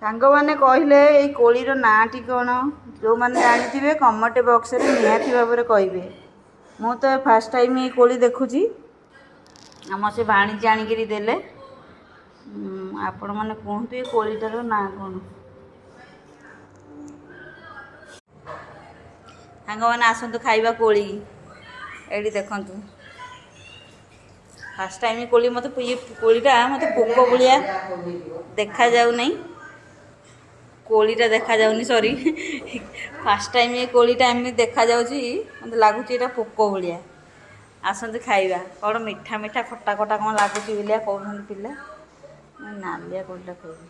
ସାଙ୍ଗମାନେ କହିଲେ ଏଇ କୋଳିର ନାଁଟି କ'ଣ? ଯେଉଁମାନେ ଜାଣିଥିବେ କମେଣ୍ଟ ବକ୍ସରେ ନିହାତି ଭାବରେ କହିବେ। ମୁଁ ତ ଫାର୍ଷ୍ଟ ଟାଇମ୍ ଏଇ କୋଳି ଦେଖୁଛି। ଆମ ସେ ଭାଣିଜୀ ଆଣିକିରି ଦେଲେ। ଆପଣମାନେ କୁହନ୍ତୁ ଏ କୋଳିଟାର ନାଁ କ'ଣ? ସାଙ୍ଗମାନେ ଆସନ୍ତୁ ଖାଇବା କୋଳି। ଏଇଠି ଦେଖନ୍ତୁ, ଫାର୍ଷ୍ଟ ଟାଇମ୍ କୋଳି ମୋତେ କୋଳିଟା ମୋତେ ପୋକ ଭଳିଆ ଦେଖାଯାଉନାହିଁ। କୋଳିଟା ଦେଖାଯାଉନି, ସରି। ଫାର୍ଷ୍ଟ ଟାଇମ୍ ଏ କୋଳିଟା ଏମିତି ଦେଖାଯାଉଛି, ମୋତେ ଲାଗୁଛି ଏଇଟା ପୋକ ଭଳିଆ। ଆସନ୍ତୁ ଖାଇବା। କ'ଣ ମିଠା ମିଠା ଖଟା ଖଟା କ'ଣ ଲାଗୁଛି ବୋଲିଆ କହୁଛନ୍ତି ପିଲା। ନାଲିଆ କୋଳିଟା ଖାଇବି।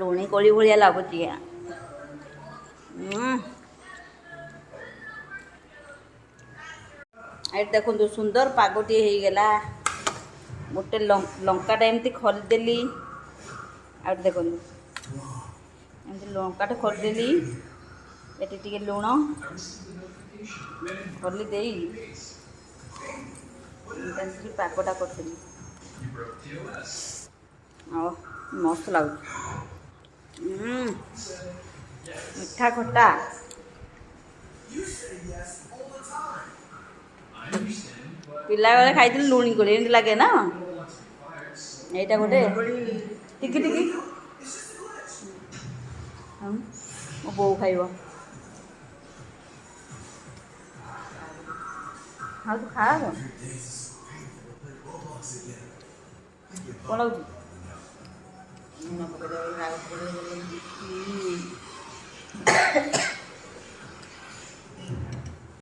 ଲୁଣି କୋଳି ଭଳିଆ ଲାଗୁଛି। ଏଇଠି ଦେଖନ୍ତୁ, ସୁନ୍ଦର ପାଗଟିଏ ହେଇଗଲା। ଗୋଟେ ଲଙ୍କାଟା ଏମିତି ଖରିଦେଲି। ଆଉ ଦେଖନ୍ତୁ, ଏମିତି ଲଙ୍କାଟା ଖରିଦେଲି। ଏଠି ଟିକେ ଲୁଣ ଖଲି ଦେଇ ଏମିତି ପାଗଟା କରିଦେଲି। ଆଉ ମସ୍ତ ଲାଗୁଛି। ମିଠା ଖଟା। ପିଲାବେଳେ ଖାଇଥିଲି ଲୁଣି କୋଳି, ଏମିତି ଲାଗେ ନା? ଏଇଟା ଗୋଟେ ଟିକି ଟିକି। ମୋ ବୋଉ ଖାଇବ। ଆଉ ତୁ ଖା କ'ଣ ଲାଗୁଛି?